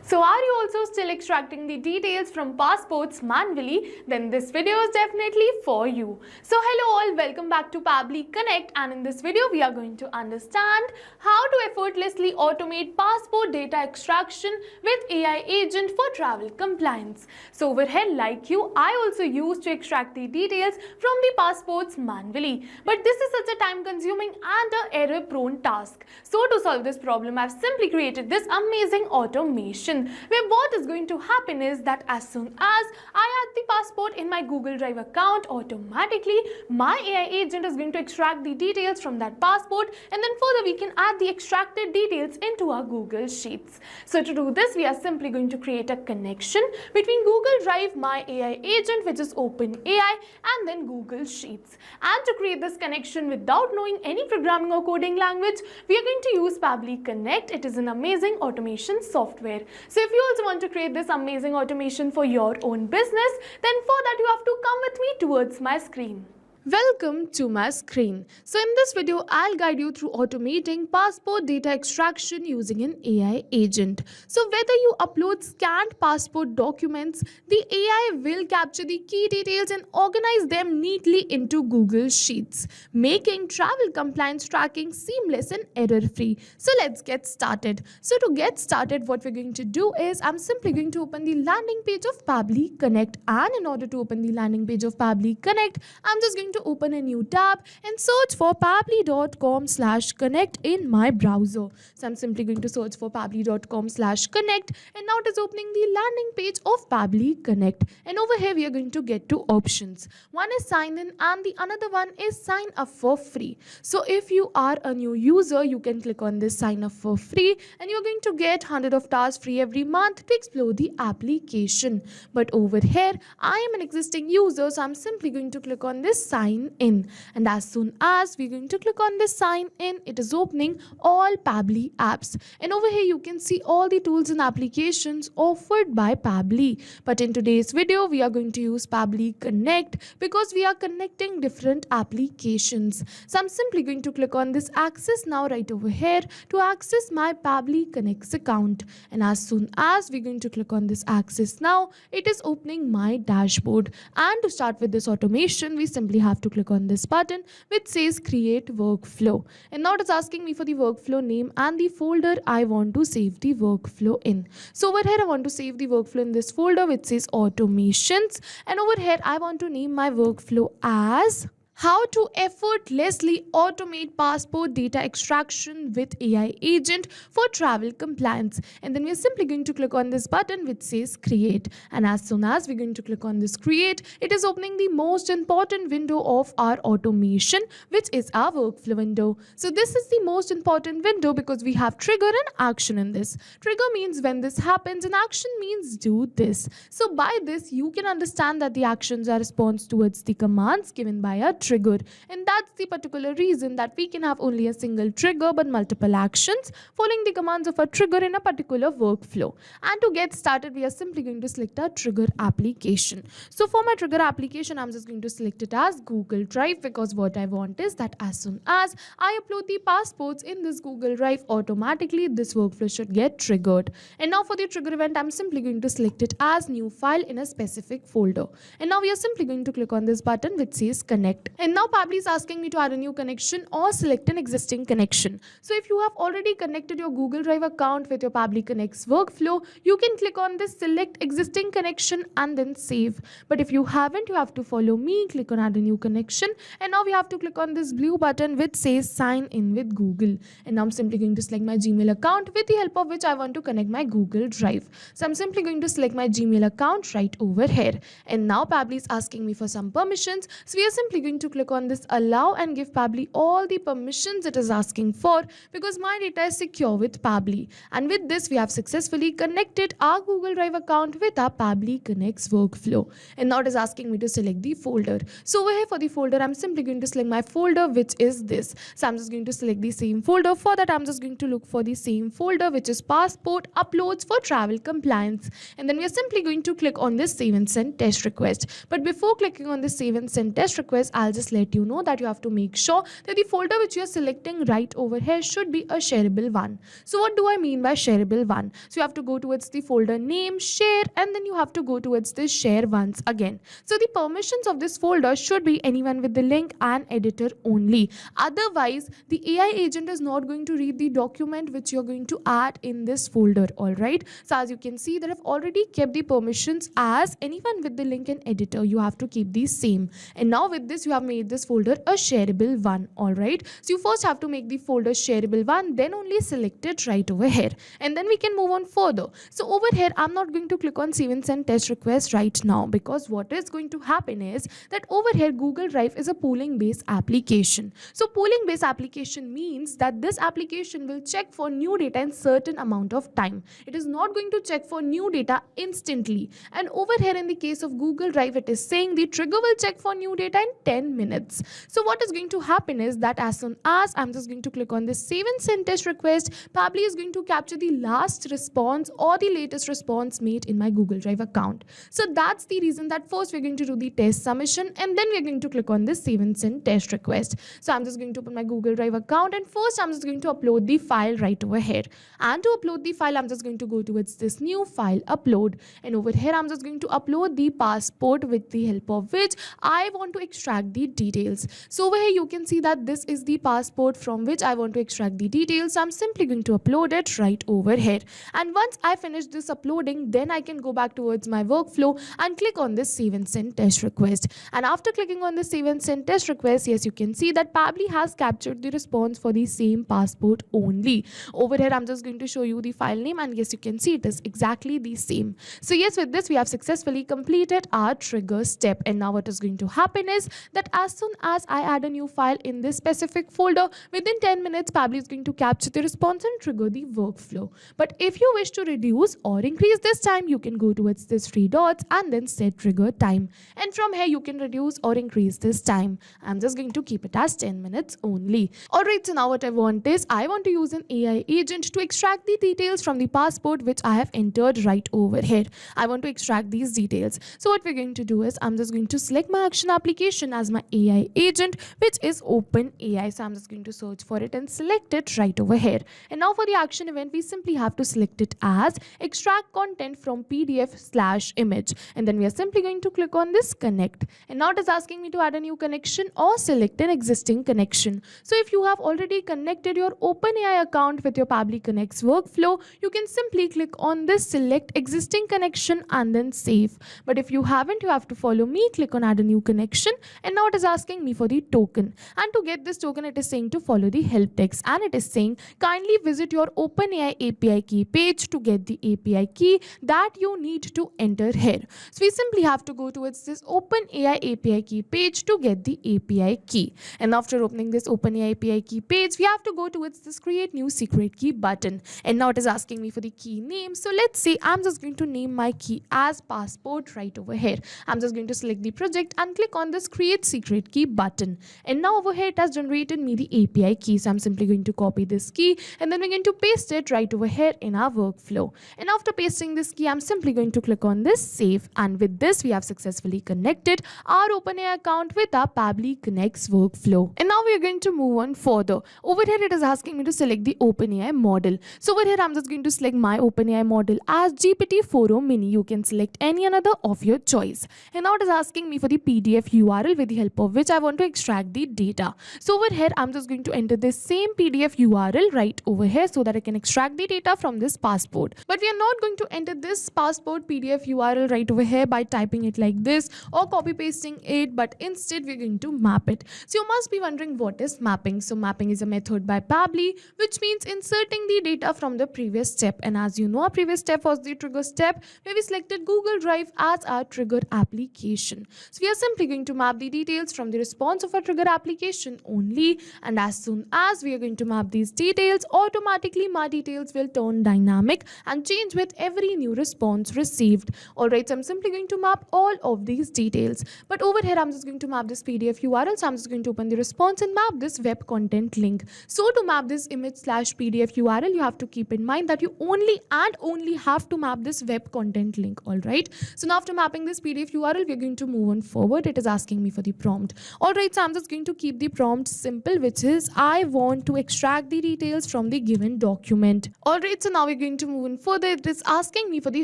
So are you also still extracting the details from passports manually? Then this video is definitely for you. So hello all, welcome back to Pabbly Connect, and in this video we are going to understand how to effortlessly automate passport data extraction with AI agent for travel compliance. So over here, like you, I also used to extract the details from the passports manually. But this is such a time consuming and an error prone task. So to solve this problem, I've simply created this amazing automation where what is going to happen is that as soon as I add the passport in my Google Drive account, automatically my AI agent is going to extract the details from that passport, and then further we can add the extracted details into our Google Sheets. So to do this, we are simply going to create a connection between Google Drive, my AI agent, which is OpenAI, and then Google Sheets. And to create this connection without knowing any programming or coding language, we are going to use Pabbly Connect. It is an amazing automation software. So if you also want to create this amazing automation for your own business, then for that you have to come with me towards my screen. Welcome to my screen. So in this video, I'll guide you through automating passport data extraction using an AI agent. So whether you upload scanned passport documents, the AI will capture the key details and organize them neatly into Google Sheets, making travel compliance tracking seamless and error-free. So let's get started. So to get started, what we're going to do is I'm simply going to open the landing page of Pabbly Connect. And in order to open the landing page of Pabbly Connect, I'm just going to open a new tab and search for pabbly.com/connect in my browser. So I'm simply going to search for pabbly.com/connect, and now it is opening the landing page of Pabbly Connect. And over here we are going to get two options. One is sign in and the another one is sign up for free. So if you are a new user, you can click on this sign up for free and you're going to get 100 of stars free every month to explore the application. But over here, I am an existing user, so I'm simply going to click on this sign in, and as soon as we're going to click on this sign in, it is opening all Pabbly apps, and over here you can see all the tools and applications offered by Pabbly. But in today's video we are going to use Pabbly Connect because we are connecting different applications. So I'm simply going to click on this access now right over here to access my Pabbly Connects account, and as soon as we're going to click on this access now, it is opening my dashboard. And to start with this automation, we simply have to click on this button which says create workflow, and now it's asking me for the workflow name and the folder I want to save the workflow in. So over here I want to save the workflow in this folder which says automations, and over here I want to name my workflow as how to effortlessly automate passport data extraction with AI agent for travel compliance. And then we're simply going to click on this button which says create. And as soon as we're going to click on this create, it is opening the most important window of our automation, which is our workflow window. So this is the most important window because we have trigger and action in this. Trigger means when this happens and action means do this. So by this, you can understand that the actions are response towards the commands given by a trigger, and that's the particular reason that we can have only a single trigger but multiple actions following the commands of a trigger in a particular workflow. And to get started, we are simply going to select our trigger application. So for my trigger application, I'm just going to select it as Google Drive because what I want is that as soon as I upload the passports in this Google Drive, automatically this workflow should get triggered. And now for the trigger event, I'm simply going to select it as new file in a specific folder. And now we are simply going to click on this button which says connect. And now Pabbly is asking me to add a new connection or select an existing connection. So if you have already connected your Google Drive account with your Pabbly Connect's workflow, you can click on this select existing connection and then save. But if you haven't, you have to follow me, click on add a new connection, and now we have to click on this blue button which says sign in with Google. And now I'm simply going to select my Gmail account with the help of which I want to connect my Google Drive. So I'm simply going to select my Gmail account right over here. And now Pabbly is asking me for some permissions. So we are simply going to click on this allow and give Pabbly all the permissions it is asking for because my data is secure with Pabbly. And with this, we have successfully connected our Google Drive account with our Pabbly Connect's workflow. And now it is asking me to select the folder. So over here for the folder, I'm simply going to select my folder, which is this. So I'm just going to select the same folder. For that, I'm just going to look for the same folder, which is passport uploads for travel compliance. And then we are simply going to click on this save and send test request. But before clicking on this save and send test request, I'll just let you know that you have to make sure that the folder which you are selecting right over here should be a shareable one. So what do I mean by shareable one? So you have to go towards the folder name, share, and then you have to go towards the share once again. So the permissions of this folder should be anyone with the link and editor only. Otherwise, the AI agent is not going to read the document which you're going to add in this folder. Alright. So as you can see that I've already kept the permissions as anyone with the link and editor. You have to keep these same. And now with this, you have made this folder a shareable one. Alright. So you first have to make the folder shareable one, then only select it right over here. And then we can move on further. So over here, I'm not going to click on save and send test request right now, because what is going to happen is that over here, Google Drive is a polling based application. So polling based application means that this application will check for new data in certain amount of time. It is not going to check for new data instantly. And over here in the case of Google Drive, it is saying the trigger will check for new data in 10 minutes. So what is going to happen is that as soon as I'm just going to click on this save and send test request, Pabbly is going to capture the last response or the latest response made in my Google Drive account. So that's the reason that first we're going to do the test submission, and then we're going to click on this save and send test request. So I'm just going to open my Google Drive account, and first I'm just going to upload the file right over here. And to upload the file, I'm just going to go towards this new file upload, and over here I'm just going to upload the passport with the help of which I want to extract the details. So over here you can see that this is the passport from which I want to extract the details. So I'm simply going to upload it right over here. And once I finish this uploading, then I can go back towards my workflow and click on this save and send test request. And after clicking on the save and send test request, yes, you can see that Pabbly has captured the response for the same passport only. Over here I'm just going to show you the file name, and yes, you can see it is exactly the same. So yes, with this we have successfully completed our trigger step. And now what is going to happen is that as soon as I add a new file in this specific folder, within 10 minutes Pabbly is going to capture the response and trigger the workflow. But if you wish to reduce or increase this time, you can go towards this three dots and then set trigger time, and from here you can reduce or increase this time. I'm just going to keep it as 10 minutes only. Alright, so now what I want is I want to use an AI agent to extract the details from the passport which I have entered right over here. I want to extract these details. So what we're going to do is I'm just going to select my action application as my AI agent, which is OpenAI. So I'm just going to search for it and select it right over here. And now for the action event, we simply have to select it as extract content from PDF/image. And then we are simply going to click on this connect. And now it is asking me to add a new connection or select an existing connection. So if you have already connected your OpenAI account with your Pabbly Connect's workflow, you can simply click on this select existing connection and then save. But if you haven't, you have to follow me, click on add a new connection, and now it is asking me for the token. And to get this token, it is saying to follow the help text, and it is saying kindly visit your OpenAI API key page to get the API key that you need to enter here. So we simply have to go towards this OpenAI API key page to get the API key. And after opening this OpenAI API key page, we have to go towards this create new secret key button. And now it is asking me for the key name. So let's say I'm just going to name my key as passport right over here. I'm just going to select the project and click on this create secret key button. And now over here it has generated me the API key. So I'm simply going to copy this key and then we're going to paste it right over here in our workflow. And after pasting this key, I'm simply going to click on this save. And with this, we have successfully connected our OpenAI account with our Pabbly Connect's workflow. And now we're going to move on further. Over here, it is asking me to select the OpenAI model. So over here, I'm just going to select my OpenAI model as GPT-4o Mini. You can select any another of your choice. And now it is asking me for the PDF URL with the help of which I want to extract the data. So over here, I'm just going to enter this same PDF URL right over here so that I can extract the data from this passport. But we are not going to enter this passport PDF URL right over here by typing it like this or copy pasting it, but instead we're going to map it. So you must be wondering what is mapping. So mapping is a method by Pabbly which means inserting the data from the previous step. And as you know, our previous step was the trigger step where we selected Google Drive as our trigger application. So we are simply going to map the details from the response of our trigger application only, and as soon as we are going to map these details, automatically my details will turn dynamic and change with every new response received. Alright, so I'm simply going to map all of these details. But over here, I'm just going to map this PDF URL. So I'm just going to open the response and map this web content link. So to map this image/PDF URL, you have to keep in mind that you only have to map this web content link. Alright, so now after mapping this PDF URL, we're going to move on forward. It is asking me for the prompt. Alright, so I'm just going to keep the prompt simple, which is I want to extract the details from the given document. Alright, so now we're going to move on further. It is asking me for the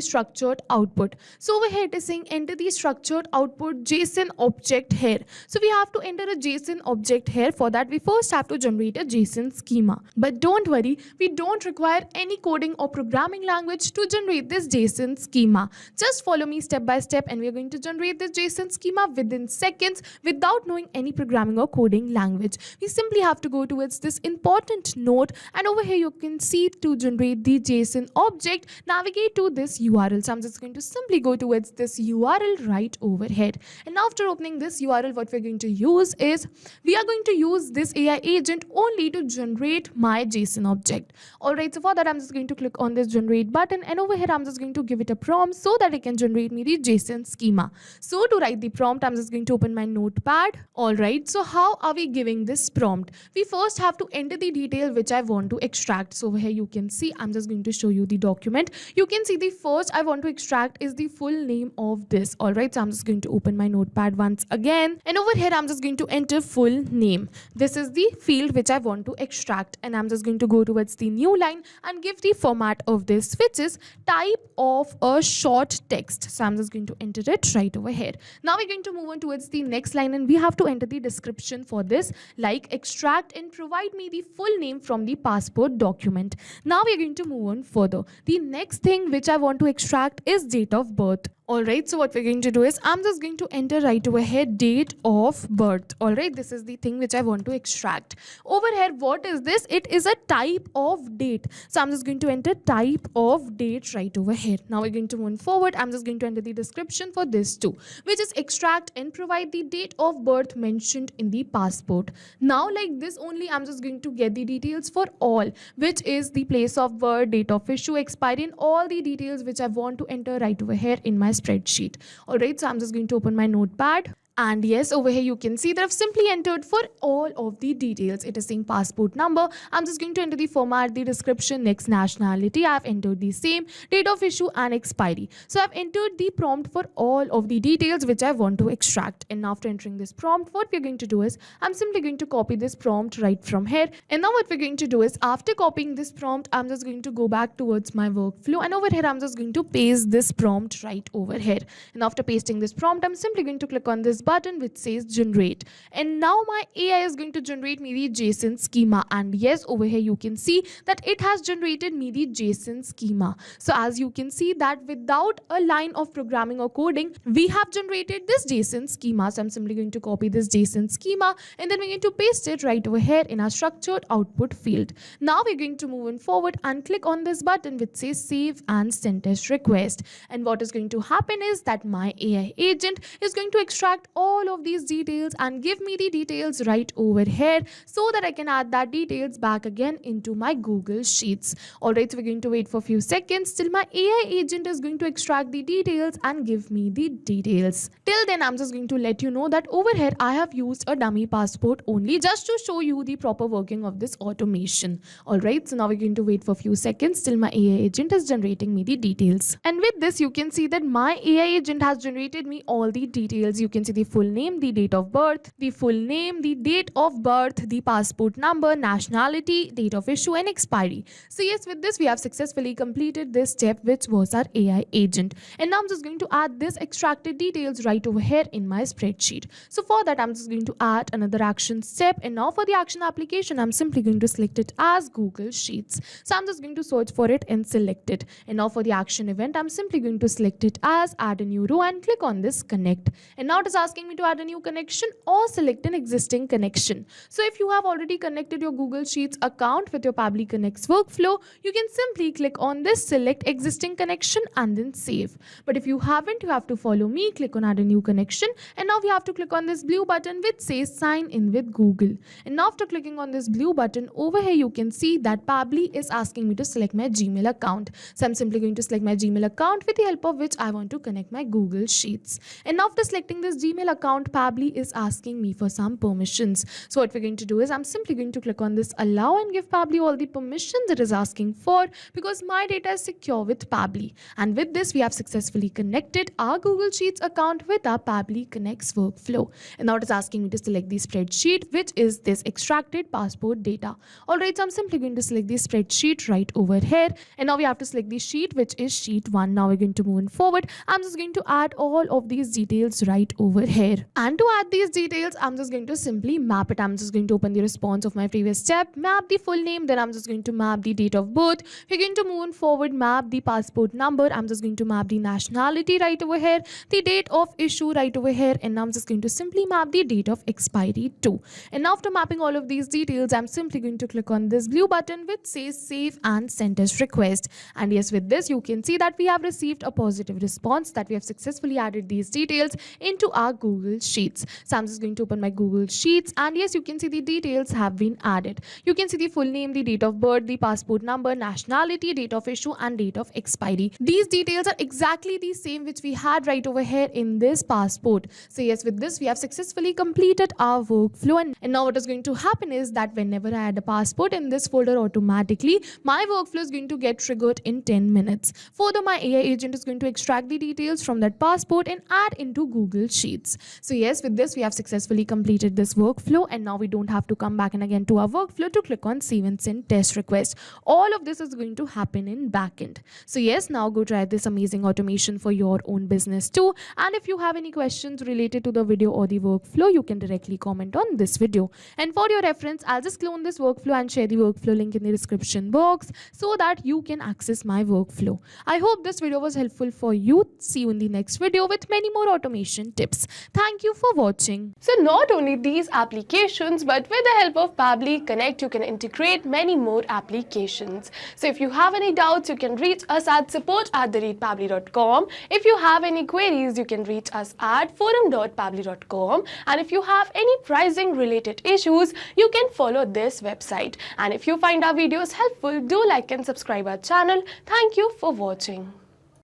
structured output. So over here it is saying enter the structured output JSON object here. So we have to enter a JSON object here. For that we first have to generate a JSON schema. But don't worry, we don't require any coding or programming language to generate this JSON schema. Just follow me step by step and we are going to generate this JSON schema within seconds without knowing any programming or coding language. We simply have to go towards this important node, and over here you can see to generate the JSON object, navigate to this URL. So I'm just going to simply go towards this URL right over here. And after opening this URL, what we're going to use is we are going to use this AI agent only to generate my JSON object. Alright, so for that I'm just going to click on this generate button, and over here I'm just going to give it a prompt so that it can generate me the JSON schema. So to write the prompt, I'm just going to open my notepad. Alright, so how are we giving this prompt? We first have to enter the detail which I want to extract. So over here you can see, I'm just going to show you the document. You can see the first I want to extract is the full name of this. Alright, so I'm just going to open my notepad once again, and over here I'm just going to enter full name. This is the field which I want to extract, and I'm just going to go towards the new line and give the format of this, which is type of a short text. So I'm just going to enter it right over here. Now we're going to move on towards the next line, and we have to enter the description for this, like extract and provide me the full name from the passport document. Now we're going to move on further. The next thing which I want to extract is date of birth. Alright, so what we're going to do is I'm just going to enter right over here date of birth. Alright, this is the thing which I want to extract. Over here, what is this? It is a type of date. So I'm just going to enter type of date right over here. Now we're going to move forward. I'm just going to enter the description for this too, which is extract and provide the date of birth mentioned in the passport. Now like this only, I'm just going to get the details for all, which is the place of birth, date of issue, expiry, and all the details which I want to enter right over here in my spreadsheet. Alright, so I'm just going to open my notepad. And yes, over here you can see that I've simply entered for all of the details. It is saying passport number. I'm just going to enter the format, the description, next nationality. I've entered the same, date of issue and expiry. So I've entered the prompt for all of the details which I want to extract. And after entering this prompt, what we're going to do is I'm simply going to copy this prompt right from here. And now what we're going to do is after copying this prompt, I'm just going to go back towards my workflow. And over here, I'm just going to paste this prompt right over here. And after pasting this prompt, I'm simply going to click on this button which says generate, and now my AI is going to generate me the JSON schema. And yes, over here you can see that it has generated me the JSON schema. So as you can see that without a line of programming or coding, we have generated this JSON schema. So I'm simply going to copy this JSON schema and then we're going to paste it right over here in our structured output field. Now we're going to move on forward and click on this button which says save and send test request, and what is going to happen is that my AI agent is going to extract all of these details and give me the details right over here so that I can add that details back again into my Google Sheets. Alright, so we're going to wait for a few seconds till my AI agent is going to extract the details and give me the details. Till then, I'm just going to let you know that over here I have used a dummy passport only just to show you the proper working of this automation. Alright, so now we're going to wait for a few seconds till my AI agent is generating me the details. And with this, you can see that my AI agent has generated me all the details. You can see the full name, the date of birth, the full name, the date of birth, the passport number, nationality, date of issue and expiry. So yes, with this we have successfully completed this step which was our AI agent. And now I'm just going to add this extracted details right over here in my spreadsheet. So for that I'm just going to add another action step, and now for the action application I'm simply going to select it as Google Sheets. So I'm just going to search for it and select it. And now for the action event I'm simply going to select it as add a new row and click on this connect. And now it is asking me to add a new connection or select an existing connection. So if you have already connected your Google Sheets account with your Pabbly Connect's workflow, you can simply click on this select existing connection and then save. But if you haven't, you have to follow me, click on add a new connection, and now we have to click on this blue button which says sign in with Google. And after clicking on this blue button over here, you can see that Pabbly is asking me to select my Gmail account. So I'm simply going to select my Gmail account with the help of which I want to connect my Google Sheets. And after selecting this Gmail email account, Pabbly is asking me for some permissions. So what we're going to do is I'm simply going to click on this allow and give Pabbly all the permissions it is asking for, because my data is secure with Pabbly. And with this, we have successfully connected our Google Sheets account with our Pabbly Connect's workflow. And now it is asking me to select the spreadsheet, which is this extracted passport data. Alright, so I'm simply going to select the spreadsheet right over here. And now we have to select the sheet, which is sheet 1. Now we're going to move forward. I'm just going to add all of these details right over here. And to add these details, I'm just going to simply map it. I'm just going to open the response of my previous step, map the full name, then I'm just going to map the date of birth. We're going to move forward, map the passport number. I'm just going to map the nationality right over here, the date of issue right over here, and I'm just going to simply map the date of expiry too. And after mapping all of these details, I'm simply going to click on this blue button which says save and send as request. And yes, with this you can see that we have received a positive response that we have successfully added these details into our Google Sheets. So I'm just going to open my Google Sheets, and yes, you can see the details have been added. You can see the full name, the date of birth, the passport number, nationality, date of issue, and date of expiry. These details are exactly the same which we had right over here in this passport. So yes, with this we have successfully completed our workflow, and now what is going to happen is that whenever I add a passport in this folder, automatically my workflow is going to get triggered in 10 minutes. Further, my AI agent is going to extract the details from that passport and add into Google Sheets. So yes, with this we have successfully completed this workflow, and now we don't have to come back and again to our workflow to click on save and send test request. All of this is going to happen in backend. So yes, now go try this amazing automation for your own business too. And if you have any questions related to the video or the workflow, you can directly comment on this video. And for your reference, I'll just clone this workflow and share the workflow link in the description box so that you can access my workflow. I hope this video was helpful for you. See you in the next video with many more automation tips. Thank you for watching. So not only these applications, but with the help of Pabbly Connect, you can integrate many more applications. So if you have any doubts, you can reach us at support@pabbly.com. If you have any queries, you can reach us at forum.pabbly.com. And if you have any pricing related issues, you can follow this website. And if you find our videos helpful, do like and subscribe our channel. Thank you for watching.